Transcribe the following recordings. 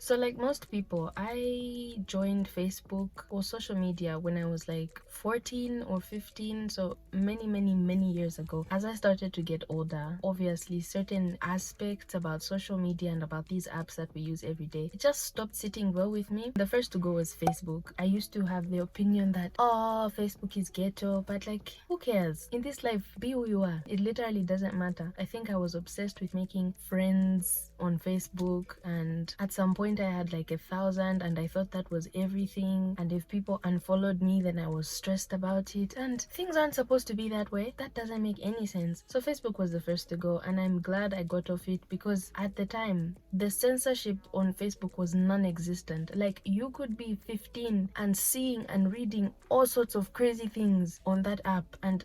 So like most people, I joined Facebook or social media when I was like 14 or 15, so many years ago. As I started to get older, obviously certain aspects about social media and about these apps that we use every day, it just stopped sitting well with me. The first to go was Facebook. I used to have the opinion that, oh, Facebook is ghetto, but like, who cares? In this life, be who you are. It literally doesn't matter. I think I was obsessed with making friends on Facebook, and at some point I had like 1,000, and I thought that was everything, and if people unfollowed me then I was stressed about it, and things aren't supposed to be that way. That doesn't make any sense. So Facebook was the first to go, and I'm glad I got off it, because at the time the censorship on Facebook was non-existent. Like, you could be 15 and seeing and reading all sorts of crazy things on that app, and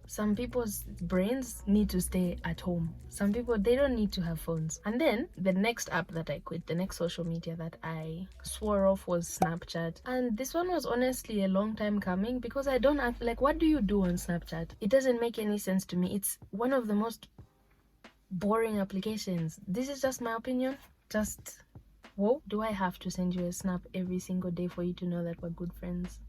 some people's brains need to stay at home. Some people, they don't need to have phones. And then the next app that I quit, the next social media that I swore off, was Snapchat. And this one was honestly a long time coming, because I don't act like, what do you do on Snapchat? It doesn't make any sense to me. It's one of the most boring applications. This is just my opinion. Just, whoa, do I have to send you a snap every single day for you to know that we're good friends?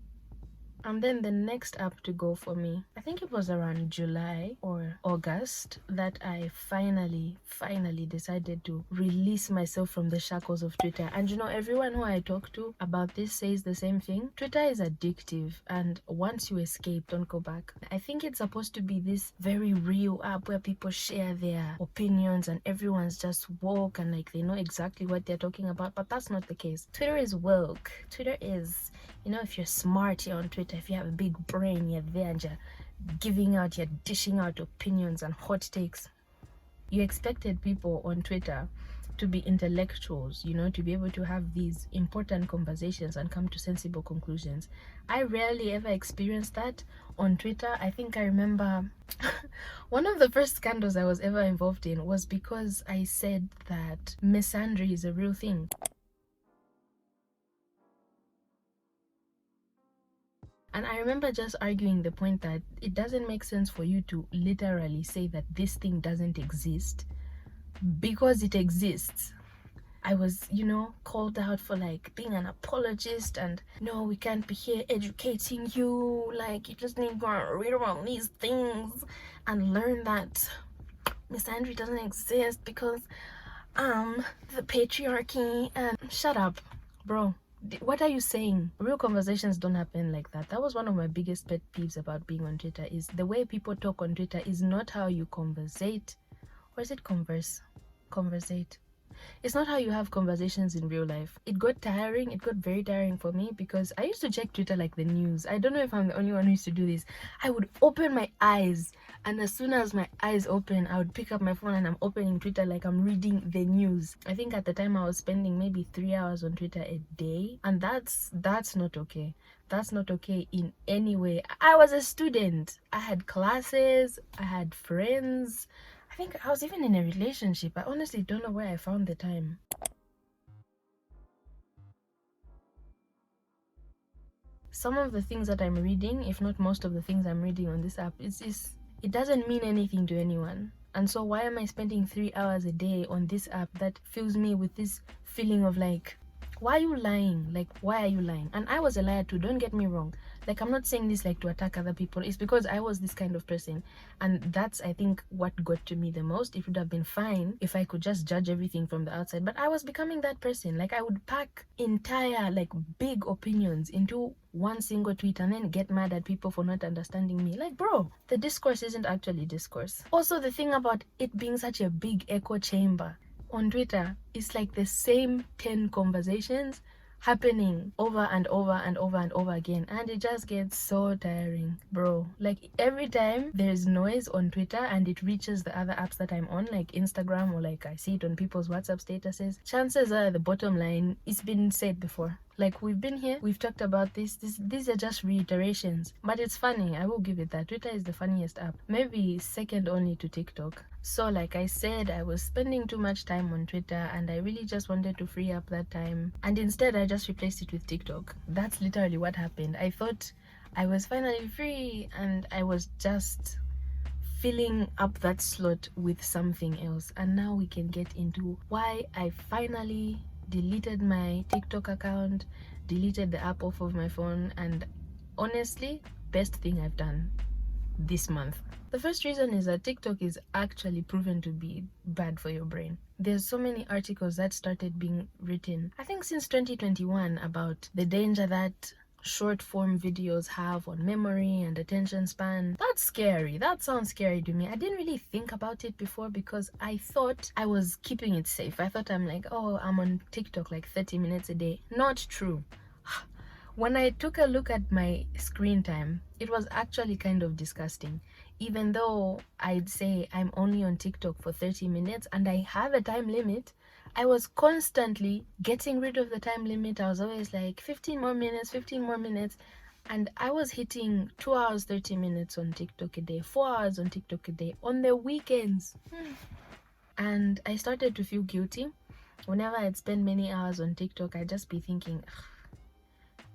And then the next app to go for me, I think it was around July or August, that I finally decided to release myself from the shackles of Twitter. And you know, everyone who I talk to about this says the same thing. Twitter is addictive, and once you escape, don't go back. I think it's supposed to be this very real app where people share their opinions and everyone's just woke and like they know exactly what they're talking about, but that's not the case. Twitter is woke. Twitter is, you know, if you're smart, you're on Twitter. If you have a big brain, you're there and you're dishing out opinions and hot takes. You expected people on Twitter to be intellectuals, you know, to be able to have these important conversations and come to sensible conclusions. I rarely ever experienced that on Twitter. I think I remember one of the first scandals I was ever involved in was because I said that misandry is a real thing. And I remember just arguing the point that it doesn't make sense for you to literally say that this thing doesn't exist because it exists. I was, you know, called out for like being an apologist, and no, we can't be here educating you. Like, you just need to read about these things and learn that misandry doesn't exist because the patriarchy. And shut up, bro. What are you saying? Real conversations don't happen like that. That was one of my biggest pet peeves about being on Twitter, is the way people talk on Twitter is not how you conversate. Or is it conversate? It's not how you have conversations in real life. It got tiring. It got very tiring for me, because I used to check Twitter like the news. I don't know if I'm the only one who used to do this. I would open my eyes, and as soon as my eyes open, I would pick up my phone and I'm opening Twitter like I'm reading the news. I think at the time I was spending maybe 3 hours on Twitter a day, and that's not okay. That's not okay in any way. I was a student. I had classes. I had friends. I think I was even in a relationship. I honestly don't know where I found the time. Some of the things that I'm reading, if not most of the things I'm reading on this app, it doesn't mean anything to anyone. And so why am I spending 3 hours a day on this app that fills me with this feeling of like, why are you lying? Like, why are you lying? And I was a liar too, don't get me wrong. Like, I'm not saying this like to attack other people. It's because I was this kind of person, and that's, I think, what got to me the most. It would have been fine if I could just judge everything from the outside, but I was becoming that person. Like, I would pack entire like big opinions into one single tweet and then get mad at people for not understanding me. Like, bro, the discourse isn't actually discourse. Also, the thing about it being such a big echo chamber on Twitter, it's like the same 10 conversations happening over and over and over and over again, and it just gets so tiring, bro. Like, every time there's noise on Twitter and it reaches the other apps that I'm on, like Instagram, or like I see it on people's WhatsApp statuses, chances are, the bottom line, it's been said before, Like, we've been here, we've talked about these are just reiterations, but it's funny. I will give it that. Twitter is the funniest app, maybe second only to TikTok. So like I said, I was spending too much time on Twitter, and I really just wanted to free up that time, and instead I just replaced it with TikTok. That's literally what happened. I thought I was finally free, and I was just filling up that slot with something else. And now we can get into why I finally deleted my TikTok account, deleted the app off of my phone, and honestly, best thing I've done this month. The first reason is that TikTok is actually proven to be bad for your brain. There's so many articles that started being written, I think since 2021, about the danger that short form videos have on memory and attention span. That's scary. That sounds scary to me. I didn't really think about it before because I thought I was keeping it safe. I thought I'm like, oh, I'm on TikTok like 30 minutes a day. Not true. When I took a look at my screen time, it was actually kind of disgusting. Even though I'd say I'm only on TikTok for 30 minutes and I have a time limit, I was constantly getting rid of the time limit. I was always like 15 more minutes, 15 more minutes. And I was hitting 2 hours, 30 minutes on TikTok a day, 4 hours on TikTok a day, on the weekends. And I started to feel guilty. Whenever I'd spend many hours on TikTok, I'd just be thinking,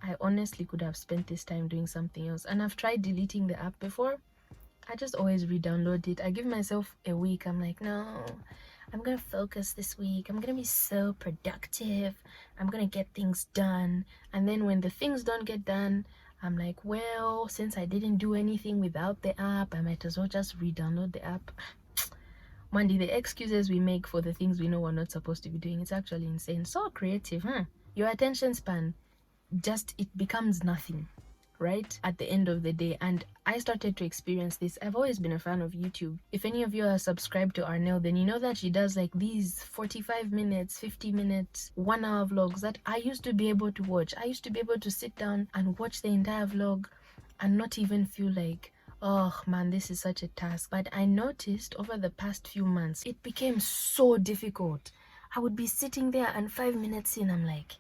I honestly could have spent this time doing something else. And I've tried deleting the app before. I just always re-download it. I give myself a week. I'm like, no, I'm gonna focus this week. I'm gonna be so productive. I'm gonna get things done. And then when the things don't get done, I'm like, well, since I didn't do anything without the app, I might as well just re-download the app. Mandy, the excuses we make for the things we know we're not supposed to be doing, it's actually insane. So creative, huh? Your attention span, just it becomes nothing, right, at the end of the day. And I started to experience this. I've always been a fan of YouTube. If any of you are subscribed to Arnell, then you know that she does like these 45 minutes, 50 minutes, 1 hour vlogs that I used to be able to watch. I used to be able to sit down and watch the entire vlog and not even feel like, oh man, this is such a task. But I noticed over the past few months it became so difficult. I would be sitting there and 5 minutes in, I'm like,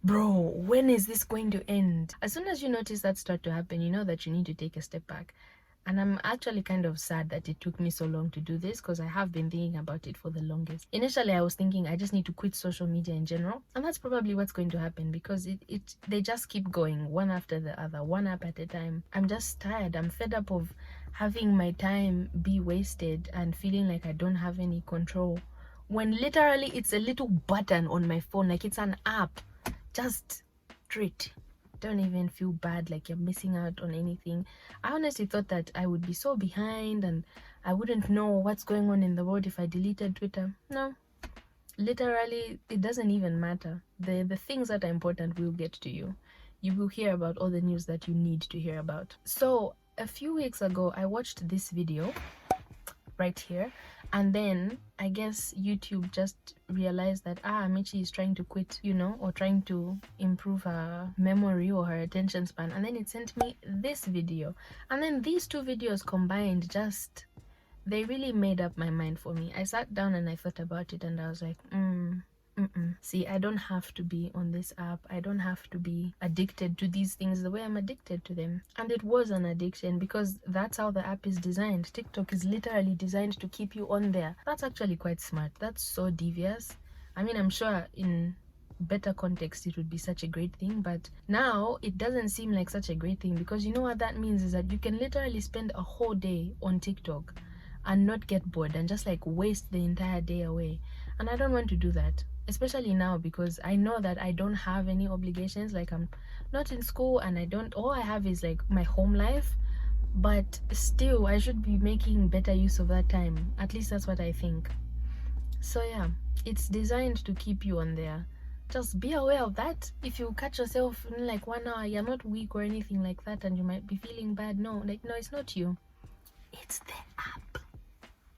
bro, when is this going to end? As soon as you notice that start to happen, you know that you need to take a step back. And I'm actually kind of sad that it took me so long to do this, because I have been thinking about it for the longest. Initially, I was thinking I just need to quit social media in general, and that's probably what's going to happen, because they just keep going one after the other, one app at a time. I'm just tired. I'm fed up of having my time be wasted and feeling like I don't have any control, when literally it's a little button on my phone, like it's an app. Just treat. Don't even feel bad like you're missing out on anything. I honestly thought that I would be so behind and I wouldn't know what's going on in the world if I deleted Twitter. No, literally it doesn't even matter. The things that are important will get to you. You will hear about all the news that you need to hear about. So a few weeks ago I watched this video right here, and then I guess YouTube just realized that Michi is trying to quit, or trying to improve her memory or her attention span, and then it sent me this video. And then these two videos combined, they really made up my mind for me. I sat down and I thought about it, and I was like, see, I don't have to be on this app. I don't have to be addicted to these things the way I'm addicted to them. And it was an addiction, because that's how the app is designed. TikTok is literally designed to keep you on there. That's actually quite smart. That's so devious. I mean, I'm sure in better context it would be such a great thing, but now it doesn't seem like such a great thing, because you know what that means is that you can literally spend a whole day on TikTok and not get bored and just like waste the entire day away. And I don't want to do that, especially now, because I know that I don't have any obligations. Like, I'm not in school, and all I have is like my home life. But still, I should be making better use of that time. At least that's what I think. So yeah, it's designed to keep you on there. Just be aware of that. If you catch yourself in like 1 hour, you're not weak or anything like that, and you might be feeling bad. No, it's not you, it's the app.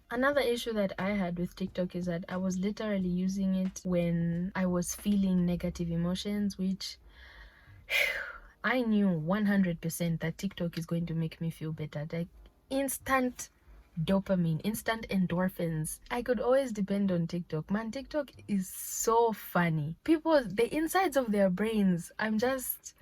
Another issue that I had with TikTok is that I was literally using it when I was feeling negative emotions, which I knew 100% that TikTok is going to make me feel better. Like, instant dopamine, instant endorphins. I could always depend on TikTok. Man, TikTok is so funny. People, the insides of their brains, I'm just...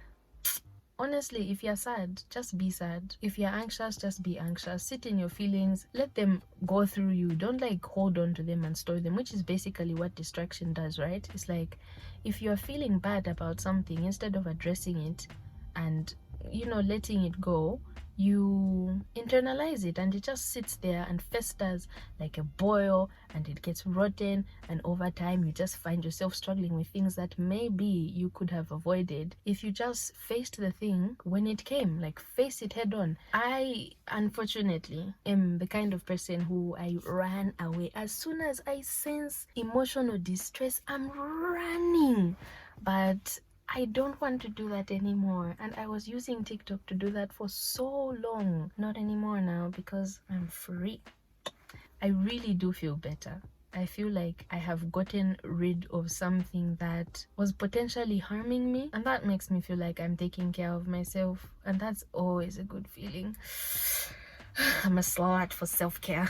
Honestly, if you're sad, just be sad. If you're anxious, just be anxious. Sit in your feelings, let them go through you. Don't like hold on to them and store them, which is basically what distraction does, right? It's like if you're feeling bad about something, instead of addressing it and, you know, letting it go, you internalize it and it just sits there and festers like a boil, and it gets rotten, and over time you just find yourself struggling with things that maybe you could have avoided if you just faced the thing when it came. Like, face it head on. I unfortunately am the kind of person who I ran away as soon as I sense emotional distress. I'm running. But I don't want to do that anymore, and I was using TikTok to do that for so long. Not anymore now, because I'm free. I really do feel better. I feel like I have gotten rid of something that was potentially harming me, and that makes me feel like I'm taking care of myself, and that's always a good feeling. I'm a slut for self-care.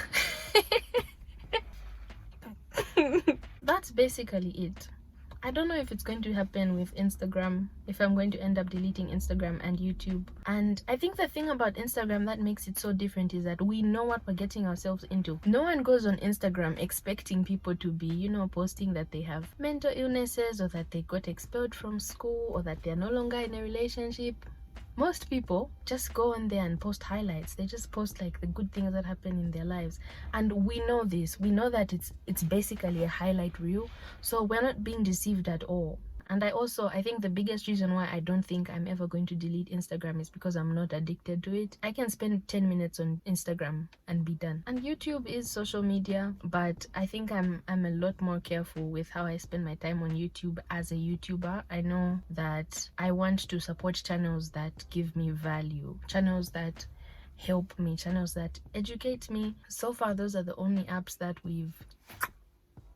That's basically it. I don't know if it's going to happen with Instagram, if I'm going to end up deleting Instagram and YouTube. And I think the thing about Instagram that makes it so different is that we know what we're getting ourselves into. No one goes on Instagram expecting people to be, you know, posting that they have mental illnesses, or that they got expelled from school, or that they're no longer in a relationship. Most people just go on there and post highlights. They just post like the good things that happen in their lives, and we know this. We know that it's basically a highlight reel, so we're not being deceived at all. And I think the biggest reason why I don't think I'm ever going to delete Instagram is because I'm not addicted to it. I can spend 10 minutes on Instagram and be done. And YouTube is social media, but I think I'm a lot more careful with how I spend my time on YouTube as a YouTuber. I know that I want to support channels that give me value, channels that help me, channels that educate me. So far, those are the only apps that we've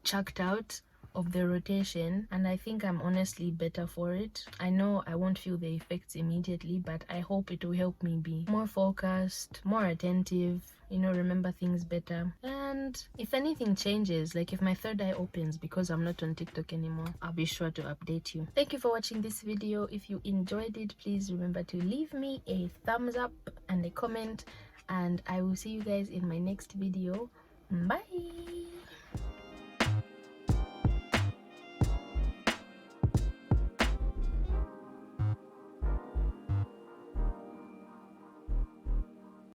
chucked out of the rotation, and I think I'm honestly better for it. I know I won't feel the effects immediately, but I hope it will help me be more focused, more attentive, you know, remember things better. And if anything changes, like if my third eye opens because I'm not on TikTok anymore, I'll be sure to update you. Thank you for watching this video. If you enjoyed it, please remember to leave me a thumbs up and a comment, and I will see you guys in my next video. Bye.